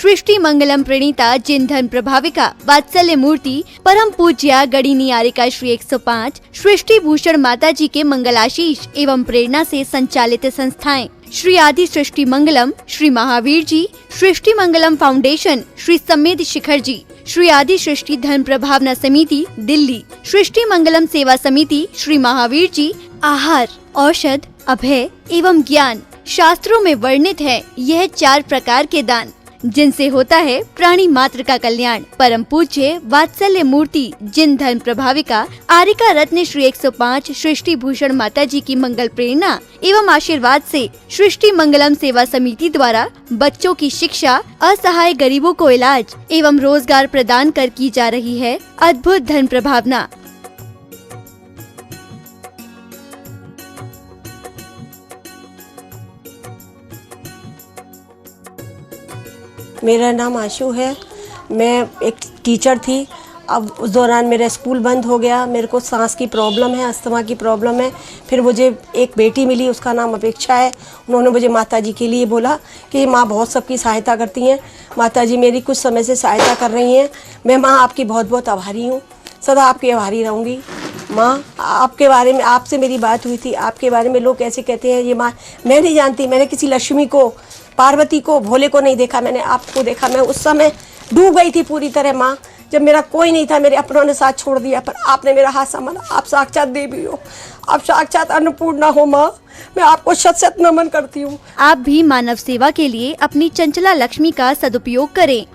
सृष्टि मंगलम प्रणीता जिन धन प्रभाविका वात्सल्य मूर्ति परम पूज्या गणिनी आरिका श्री 105 सृष्टि भूषण माता जी के मंगलाशीष एवं प्रेरणा से संचालित संस्थाएं श्री आदि सृष्टि मंगलम, श्री महावीर जी, सृष्टि मंगलम फाउंडेशन, श्री सम्मेद शिखर जी, श्री आदि सृष्टि धन प्रभावना समिति दिल्ली, सृष्टि मंगलम सेवा समिति, श्री महावीर जी, आहार, औषध, अभय एवं ज्ञान। शास्त्रों में वर्णित है यह 4 प्रकार के दान जिनसे होता है प्राणी मात्र का कल्याण। परम पूज्य वात्सल्य मूर्ति जिन धन प्रभाविका आरिका रत्न श्री 105 सृष्टि भूषण माता जी की मंगल प्रेरणा एवं आशीर्वाद से सृष्टि मंगलम सेवा समिति द्वारा बच्चों की शिक्षा, असहाय गरीबों को इलाज एवं रोजगार प्रदान कर की जा रही है अद्भुत धन प्रभावना। मेरा नाम आशु है। मैं एक टीचर थी। अब उस दौरान मेरा स्कूल बंद हो गया। मेरे को सांस की प्रॉब्लम है, अस्थमा की प्रॉब्लम है। फिर मुझे एक बेटी मिली, उसका नाम अपेक्षा है। उन्होंने मुझे माता जी के लिए बोला कि माँ बहुत सबकी सहायता करती हैं, माता जी मेरी कुछ समय से सहायता कर रही हैं। मैं माँ आपकी बहुत बहुत आभारी हूँ, सदा आपकी आभारी रहूँगी। माँ आपके बारे में, आपसे मेरी बात हुई थी, आपके बारे में लोग ऐसे कहते हैं ये माँ, मैं नहीं जानती। मैंने किसी लक्ष्मी को, पार्वती को, भोले को नहीं देखा, मैंने आपको देखा। मैं उस समय डूब गई थी पूरी तरह माँ, जब मेरा कोई नहीं था, मेरे अपनों ने साथ छोड़ दिया, पर आपने मेरा हाथ संभाला। आप साक्षात देवी हो, आप साक्षात अन्नपूर्णा हो माँ। मैं आपको शत शत नमन करती हूँ। आप भी मानव सेवा के लिए अपनी चंचला लक्ष्मी का सदुपयोग करें।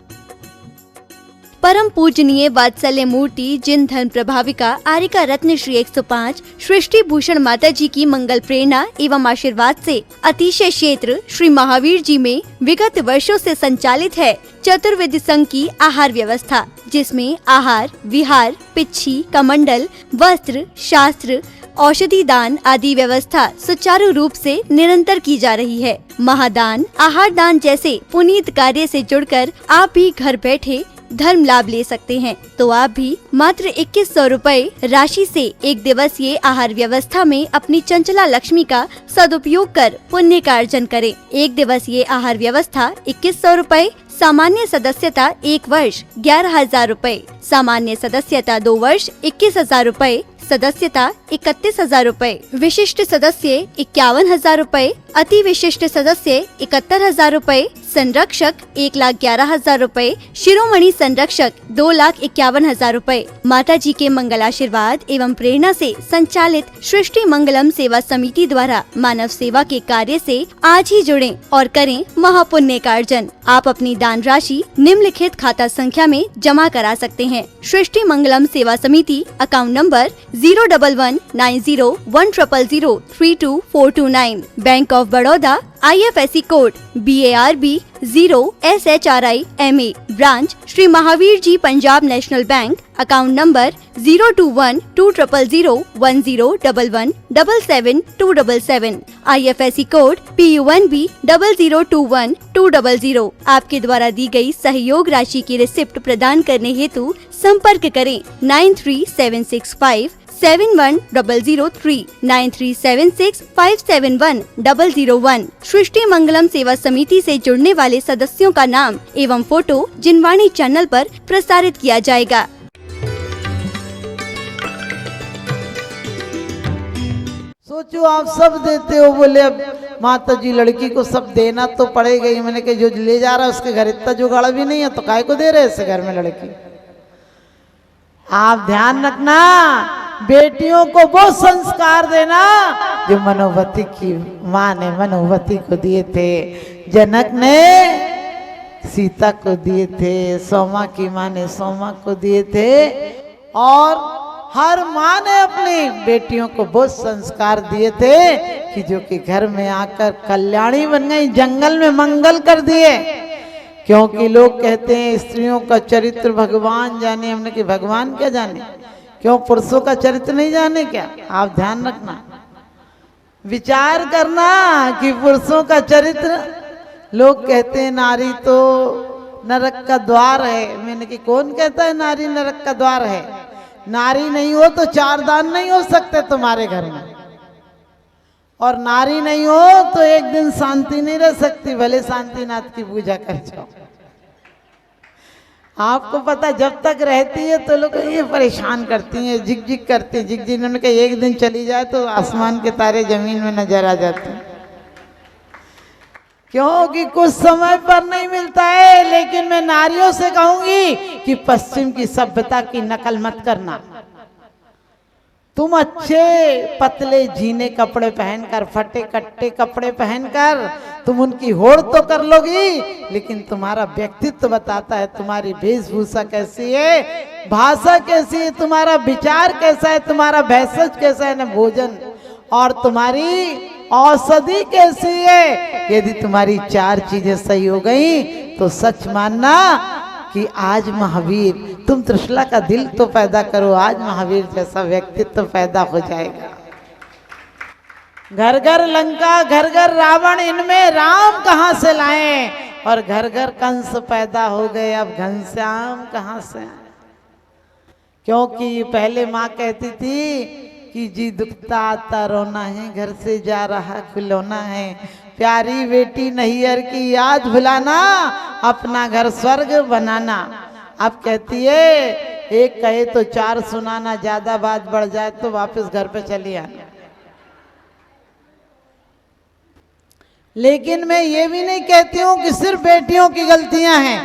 परम पूजनीय वात्सल्य मूर्ति जिन धन प्रभाविका आरिका रत्न श्री 105 सृष्टि भूषण माता जी की मंगल प्रेरणा एवं आशीर्वाद से अतिशय क्षेत्र श्री महावीर जी में विगत वर्षों से संचालित है चतुर्विध संघ की आहार व्यवस्था, जिसमें आहार, विहार, पिच्छी, कमंडल, वस्त्र, शास्त्र, औषधि दान आदि व्यवस्था सुचारू रूप से निरंतर की जा रही है। महादान, आहार दान जैसे पुनीत कार्य से जुड़कर आप भी घर बैठे धर्म लाभ ले सकते हैं। तो आप भी मात्र 2100 रुपए राशि से एक दिवसीय आहार व्यवस्था में अपनी चंचला लक्ष्मी का सदुपयोग कर पुण्य का अर्जन करें। एक दिवसीय आहार व्यवस्था 2100 रुपए, सामान्य सदस्यता 1 वर्ष 11,000 रुपए, सामान्य सदस्यता 2 वर्ष 21,000 रुपए, सदस्यता 31,000 रुपए, विशिष्ट सदस्य 51,000 रुपए, अति विशिष्ट सदस्य 71,000 रुपए, संरक्षक 1,11,000 रुपए, शिरोमणि संरक्षक 2,51,000 रुपए। माता जी के मंगल आशीर्वाद एवं प्रेरणा से संचालित सृष्टि मंगलम सेवा समिति द्वारा मानव सेवा के कार्य से आज ही जुड़ें और करें महापुण्य का अर्जन। आप अपनी दान राशि निम्नलिखित खाता संख्या में जमा करा सकते हैं। सृष्टि Mangalam Seva Samiti, account number 011901000324229, bank of Baroda, IFSC code BARB 0SHRIMA, branch Shri Mahavir ji Punjab national bank, account number 021-200-101177-277, IFSC code PUNB 0021200। आपके द्वारा दी गई सहयोग राशि की रिसिप्ट प्रदान करने हेतु संपर्क करें 9376571003 9376571001। सृष्टि मंगलम सेवा समिति से जुड़ने वाले सदस्यों का नाम एवं फोटो जिनवाणी चैनल पर प्रसारित किया जाएगा। सोचो आप सब देते हो, बोले अब माता जी लड़की को सब देना तो पड़ेगा ही। मैंने कहा जो ले जा रहा है उसके घर इतना जुगाड़ भी नहीं है, तो काय को दे रहे इस घर में लड़की। आप ध्यान रखना, बेटियों को वो संस्कार देना जो मनोवती की माँ ने मनोवती को दिए थे, जनक ने सीता को दिए थे, सोमा की माँ ने सोमा को दिए थे, और हर माँ ने अपनी बेटियों को वो संस्कार दिए थे कि जो कि घर में आकर कल्याणी बन गई, जंगल में मंगल कर दिए। क्योंकि लोग कहते हैं स्त्रियों का चरित्र भगवान जाने, हमने कि भगवान क्या जाने, क्यों पुरुषों का चरित्र नहीं जाने क्या? आप ध्यान रखना, विचार करना कि पुरुषों का चरित्र, लोग कहते हैं नारी तो नरक का द्वार है। मैंने कि कौन कहता है नारी नरक का द्वार है? नारी नहीं हो तो 4 दान नहीं हो सकते तुम्हारे घर में, और नारी नहीं हो तो एक दिन शांति नहीं रह सकती, भले शांतिनाथ की पूजा कर जाओ। आपको पता जब तक रहती है तो लोग ये परेशान करती हैं, झिक झिक करती हैं, झिक झिक। उन्होंने कहा एक दिन चली जाए तो आसमान के तारे जमीन में नजर आ जाते हैं, क्योंकि कुछ समय पर नहीं मिलता है। लेकिन मैं नारियों से कहूंगी कि पश्चिम की सभ्यता की नकल मत करना। तुम अच्छे पतले झीने कपड़े पहनकर, फटे कट्टे कपड़े पहनकर तुम उनकी होड़ तो कर लोगी, लेकिन तुम्हारा व्यक्तित्व बताता है, तुम्हारी वेशभूषा कैसी है, भाषा कैसी है, तुम्हारा विचार कैसा है, तुम्हारा भेषज कैसा है, न भोजन और तुम्हारी औषधि कैसी है। यदि तुम्हारी चार चीजें सही हो गई तो सच मानना कि आज महावीर, तुम त्रिशला का दिल तो पैदा करो, आज महावीर जैसा व्यक्तित्व पैदा हो जाएगा। घर घर लंका, घर घर रावण, इनमें राम कहाँ से लाएं, और घर घर कंस पैदा हो गए, अब घनश्याम कहाँ से आए। क्योंकि पहले माँ कहती थी कि जी दुखता आता रोना है, घर से जा रहा खिलौना है, प्यारी बेटी नैहर की याद भुलाना, अपना घर स्वर्ग बनाना। अब कहती है एक कहे तो चार सुनाना, ज्यादा बात बढ़ जाए तो वापस घर पे चली आना। लेकिन मैं ये भी नहीं कहती हूँ कि सिर्फ बेटियों की गलतियां हैं,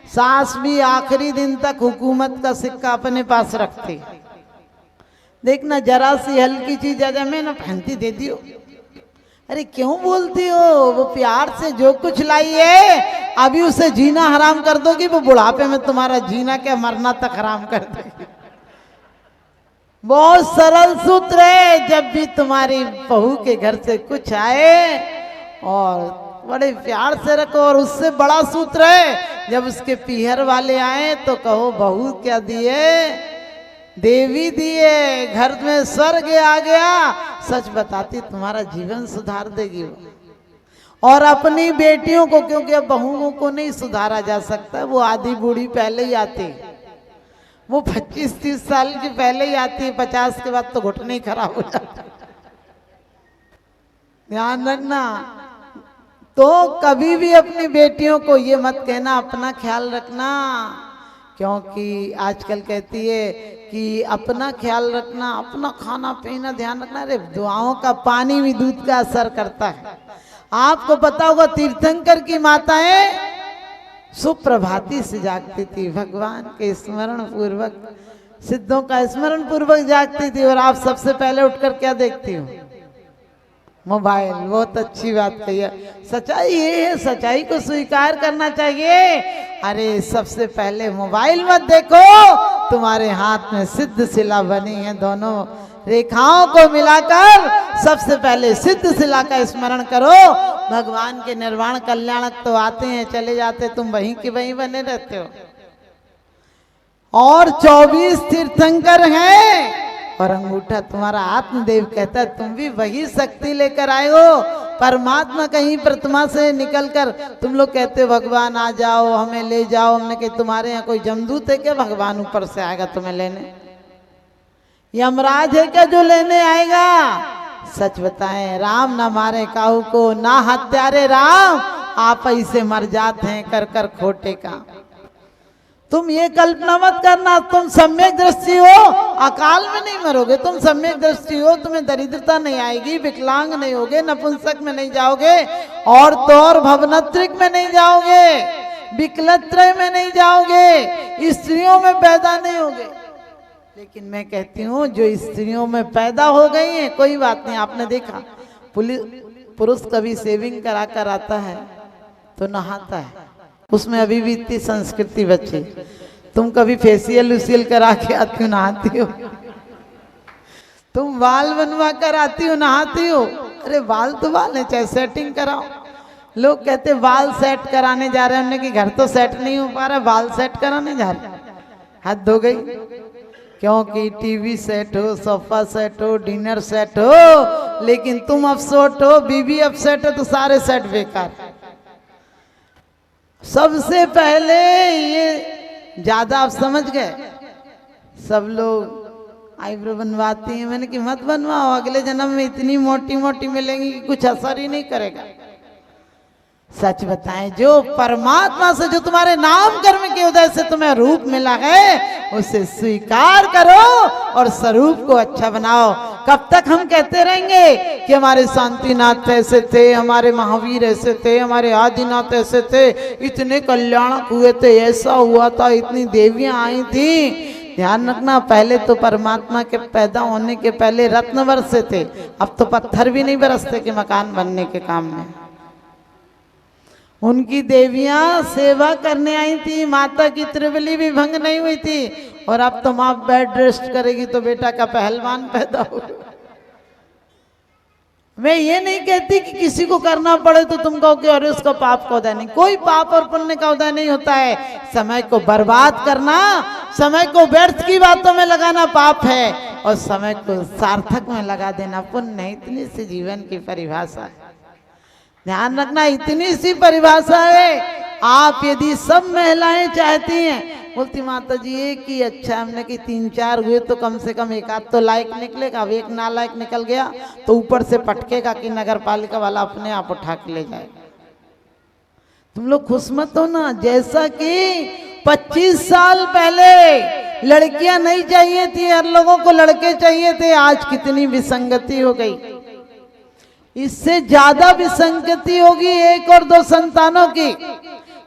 सास भी आखिरी दिन तक हुकूमत का सिक्का अपने पास रखती। देखना जरा सी हल्की चीज आ जाए, मैं ना पहनती दे दियो, अरे क्यों बोलती हो, वो प्यार से जो कुछ लाई है अभी उसे जीना हराम कर दोगी, वो बुढ़ापे में तुम्हारा जीना क्या मरना तक हराम कर देगी। बहुत सरल सूत्र है, जब भी तुम्हारी बहू के घर से कुछ आए और बड़े प्यार से रखो। और उससे बड़ा सूत्र है, जब उसके पीहर वाले आए तो कहो बहू क्या दिए, देवी दिए, घर में स्वर्ग आ गया। सच बताती तुम्हारा जीवन सुधार देगी वो। और अपनी बेटियों को, क्योंकि अब बहुओं को नहीं सुधारा जा सकता, वो आधी बूढ़ी पहले ही आती, वो 25-30 साल की पहले ही आती है, 50 के बाद तो घुटने ही खराब हो जाता। ध्यान रखना। तो कभी भी अपनी बेटियों को ये मत कहना अपना ख्याल रखना, क्योंकि आजकल कहती है कि अपना ख्याल रखना, अपना खाना पीना ध्यान रखना। अरे दुआओं का पानी भी दूध का असर करता है। आपको पता होगा तीर्थंकर की माताएं सुप्रभाती से जागती थी, भगवान के स्मरण पूर्वक, सिद्धों का स्मरण पूर्वक जागती थी। और आप सबसे पहले उठकर क्या देखती हो, मोबाइल। बहुत अच्छी बात कही है, सच्चाई ये है, सच्चाई को स्वीकार करना चाहिए। अरे सबसे पहले मोबाइल मत देखो, तुम्हारे हाथ में सिद्ध शिला बनी है, दोनों रेखाओं को मिलाकर सबसे पहले सिद्ध शिला का स्मरण करो। भगवान के निर्वाण कल्याणक तो आते हैं चले जाते, तुम वहीं के वहीं बने रहते हो। और 24 तीर्थंकर हैं और अंगूठा तुम्हारा आत्मदेव कहता है, तुम भी वही शक्ति लेकर आए हो। परमात्मा कहीं प्रतिमा से निकलकर, तुम लोग कहते हो भगवान आ जाओ हमें ले जाओ, हमने कहा तुम्हारे यहाँ कोई जमदूत है क्या भगवान ऊपर से आएगा तुम्हें लेने, यमराज है क्या जो लेने आएगा। सच बताएं, राम ना मारे काहू को, ना हत्यारे राम आप ही से मर जाते हैं कर कर खोटे का। तुम ये कल्पना मत करना तुम सम्यक दृष्टि हो, अकाल में नहीं मरोगे। तुम सम्यक दृष्टि हो, तुम्हें दरिद्रता नहीं आएगी, विकलांग नहीं होगे, नपुंसक में नहीं जाओगे, और तो और भवनत्रिक में नहीं जाओगे, विकलत्रय में नहीं जाओगे, स्त्रियों में पैदा नहीं होगे। लेकिन मैं कहती हूँ जो स्त्रियों में पैदा हो गई हैं, कोई बात नहीं। आपने देखा पुरुष कभी सेविंग करा कर आता है तो नहाता है, उसमें अभी भी इतनी संस्कृति बची। तुम कभी फेशियल उसियल करा के आती हो, नहाती हो, तुम बाल बनवा कर आती हो, नहाती हो। अरे बाल तो बाल है, चाहे सेटिंग कराओ। लोग कहते बाल सेट कराने जा रहे हैं, उन्होंने कि घर तो सेट नहीं हो पा रहा, बाल सेट कराने जा रहे हैं। हद हो गई। क्योंकि टीवी सेट हो, सोफा सेट हो, डिनर सेट हो, लेकिन तुम अपसेट हो, बीवी अपसेट हो, तो सारे सेट बेकार। सबसे पहले ये ज्यादा आप समझ गए, सब लोग आईब्रो बनवाती हैं, मैंने कि मत बनवाओ, अगले जन्म में इतनी मोटी मोटी मिलेंगी कि कुछ असर ही नहीं करेगा। सच बताएं, जो परमात्मा से, जो तुम्हारे नाम कर्म के उदय से तुम्हें रूप मिला है, उसे स्वीकार करो और स्वरूप को अच्छा बनाओ। कब तक हम कहते रहेंगे कि हमारे शांतिनाथ ऐसे थे, हमारे महावीर ऐसे थे, हमारे आदिनाथ ऐसे थे, इतने कल्याणक हुए थे, ऐसा हुआ था, इतनी देवियां आई थी। ध्यान रखना, पहले तो परमात्मा के पैदा होने के पहले रत्न बरसे थे, अब तो पत्थर भी नहीं बरसते कि मकान बनने के काम में। उनकी देवियां सेवा करने आई थी, माता की त्रिवली भी भंग नहीं हुई थी। और अब तो माँ बेड रेस्ट करेगी तो बेटा का पहलवान पैदा हो। मैं ये नहीं कहती कि किसी को करना पड़े तो तुम कहो कि अरे उसका पाप का उदय नहीं। कोई पाप और पुण्य का उदय नहीं होता है। समय को बर्बाद करना, समय को व्यर्थ की बातों में लगाना पाप है, और समय को सार्थक में लगा देना पुण्य है। इतनी सी जीवन की परिभाषा है। ध्यान रखना, इतनी सी परिभाषा है। आप यदि सब महिलाएं चाहती हैं, बोलती माता जी एक ही अच्छा, हमने कि 3-4 हुए तो कम से कम एक आध तो लायक निकलेगा। अब एक नालायक निकल गया तो ऊपर से पटकेगा कि नगर पालिका वाला अपने आप उठा के ले जाएगा। तुम लोग खुश मत हो ना। जैसा कि 25 साल पहले लड़कियां नहीं चाहिए थी, हर लोगों को लड़के चाहिए थे, आज कितनी विसंगति हो गई। इससे ज्यादा विसंगति होगी 1 और 2 संतानों की।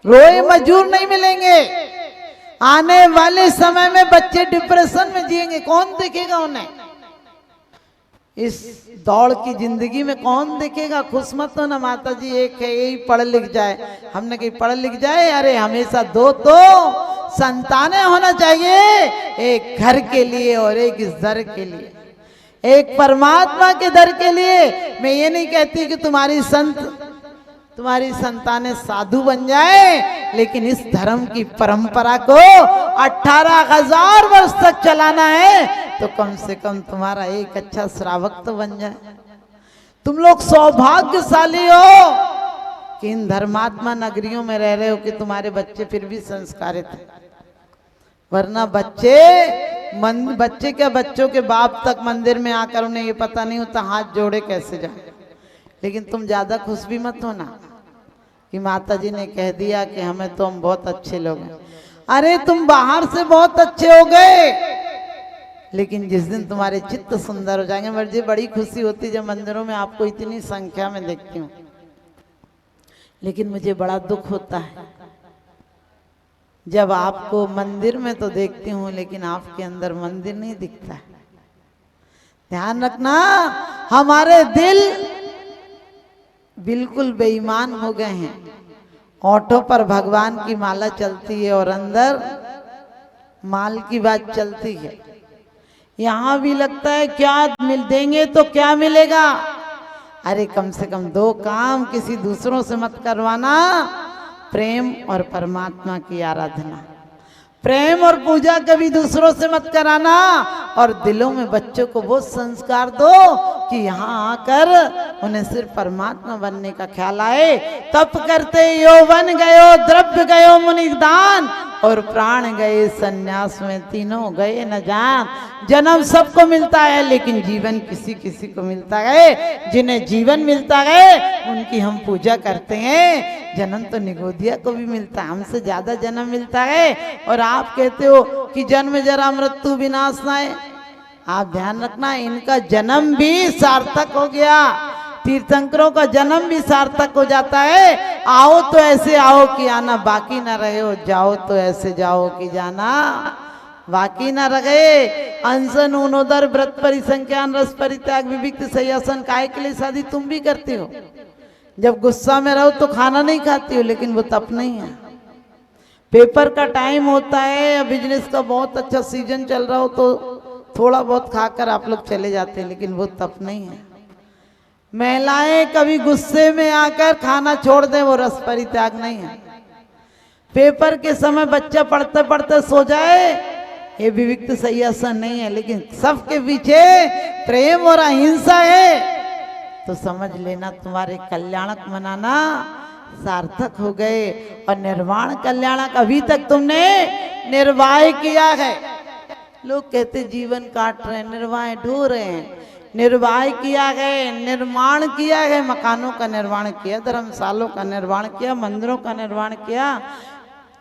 रोए मजूर नहीं मिलेंगे। आने वाले समय में बच्चे डिप्रेशन में जिएंगे, कौन देखेगा उन्हें? इस दौड़ की जिंदगी में कौन देखेगा? खुश मत हो ना माता जी, एक है यही पढ़ लिख जाए। हमने कही पढ़ लिख जाए, अरे हमेशा 2 तो संतानें होना चाहिए, एक घर के लिए और एक इस दर के लिए, एक परमात्मा के दर के लिए। मैं ये नहीं कहती कि तुम्हारी संतानें साधु बन जाए, लेकिन इस धर्म की परंपरा को 18,000 वर्ष तक चलाना है तो कम से कम तुम्हारा एक अच्छा श्रावक तो बन जाए। तुम लोग सौभाग्यशाली हो कि इन धर्मात्मा नगरियों में रह रहे हो कि तुम्हारे बच्चे फिर भी संस्कारित हैं। वरना बच्चे क्या, बच्चों के बाप तक मंदिर में आकर उन्हें ये पता नहीं होता हाथ जोड़े कैसे जाए। लेकिन तुम ज्यादा खुश भी मत होना कि माता जी ने कह दिया कि हम बहुत अच्छे लोग हैं। अरे तुम बाहर से बहुत अच्छे हो गए, लेकिन जिस दिन तुम्हारे चित्त सुंदर हो जाएंगे, मुझे बड़ी खुशी होती जब मंदिरों में आपको इतनी संख्या में देखती हूँ। लेकिन मुझे बड़ा दुख होता है जब आपको मंदिर में तो देखती हूँ, लेकिन आपके अंदर मंदिर नहीं दिखता है। ध्यान रखना, हमारे दिल बिल्कुल बेईमान हो गए हैं। ऑटो पर भगवान की माला चलती है और अंदर माल की बात चलती है। यहाँ भी लगता है क्या मिल देंगे तो क्या मिलेगा। अरे कम से कम 2 काम किसी दूसरों से मत करवाना, प्रेम और परमात्मा की आराधना। प्रेम और पूजा कभी दूसरों से मत कराना, और दिलों में बच्चों को वो संस्कार दो कि यहाँ आकर उन्हें सिर्फ परमात्मा बनने का ख्याल आए। तप करते यौवन गयो, द्रव्य गयो मुनिदान, और प्राण गए सन्यास में, तीनों गए न जान। जन्म सबको मिलता है, लेकिन जीवन किसी किसी को मिलता है। जिन्हें जीवन मिलता है उनकी हम पूजा करते हैं। जन्म तो निगोदिया को भी मिलता है, हमसे ज्यादा जन्म मिलता है। और आप कहते हो कि जन्म जरा मृत्यु विनाश न है। आप ध्यान रखना, इनका जन्म भी सार्थक हो गया। तीर्थंकरों का जन्म भी सार्थक हो जाता है। आओ तो ऐसे आओ कि आना बाकी ना रहे हो, जाओ तो ऐसे जाओ कि जाना बाकी ना रहे। अनशन ऊनोदर व्रत परिसंख्यान रस परित्याग विविक्त सयासन, काहे के लिए शादी तुम भी करती हो? जब गुस्सा में रहो तो खाना नहीं खाती हो, लेकिन वो तप नहीं है। पेपर का टाइम होता है या बिजनेस का बहुत अच्छा सीजन चल रहा हो तो थोड़ा बहुत खाकर आप लोग चले जाते हैं, लेकिन वो तप नहीं है। महिलाएं कभी गुस्से में आकर खाना छोड़ दें, वो रस परित्याग नहीं है। पेपर के समय बच्चा पढ़ते पढ़ते सो जाए, ये विविक्त सयासन नहीं है। लेकिन सबके पीछे प्रेम और अहिंसा है तो समझ लेना तुम्हारे कल्याणक मनाना सार्थक हो गए। और निर्वाण कल्याणक अभी तक तुमने निर्वाह किया है। लोग कहते जीवन काट रहे हैं, निर्वाह ढो रहे हैं, निर्वाह किया है, निर्माण किया है, मकानों का निर्माण किया, धर्मशालों का निर्माण किया, मंदिरों का निर्माण किया,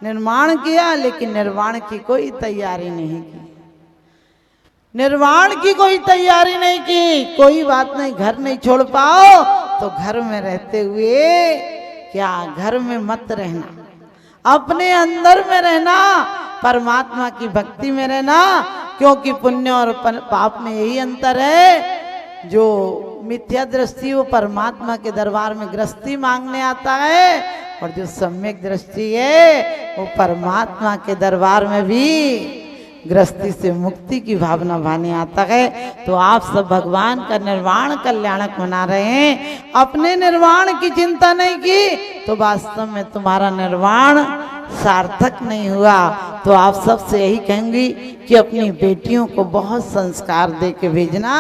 निर्माण किया, लेकिन निर्माण की कोई तैयारी नहीं की। निर्माण की कोई तैयारी नहीं की। कोई बात नहीं, घर नहीं छोड़ पाओ तो घर में रहते हुए क्या, घर में मत रहना, अपने अंदर में रहना, परमात्मा की भक्ति में रहना। क्योंकि पुण्य और पाप में यही अंतर है। जो मिथ्या दृष्टि वो परमात्मा के दरबार में गृहस्थी मांगने आता है, और जो सम्यक दृष्टि है वो परमात्मा के दरबार में भी गृहस्थी से मुक्ति की भावना भाने आता है। तो आप सब भगवान का निर्वाण कल्याणक मना रहे हैं, अपने निर्वाण की चिंता नहीं की तो वास्तव में तुम्हारा निर्वाण सार्थक नहीं हुआ। तो आप सबसे यही कहूंगी कि अपनी बेटियों को बहुत संस्कार दे के भेजना,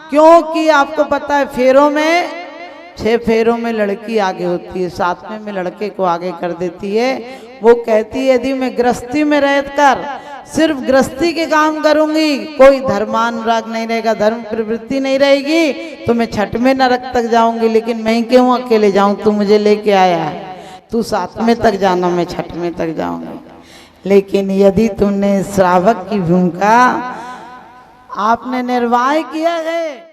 क्योंकि आपको पता है फेरों में 6 फेरों में लड़की आगे होती है, 7वें में लड़के को आगे कर देती है। वो कहती है यदि मैं गृहस्थी में रहकर सिर्फ गृहस्थी के काम करूंगी, कोई धर्मानुराग नहीं रहेगा, धर्म प्रवृत्ति नहीं रहेगी, तो मैं 6वें नरक तक जाऊंगी। लेकिन मैं क्यों अकेले जाऊं, तू मुझे लेके आया है, तू 7वें तक जाना, मैं 6वें तक जाऊंगी। लेकिन यदि तुमने श्रावक की भूमिका आपने निर्वाह किया है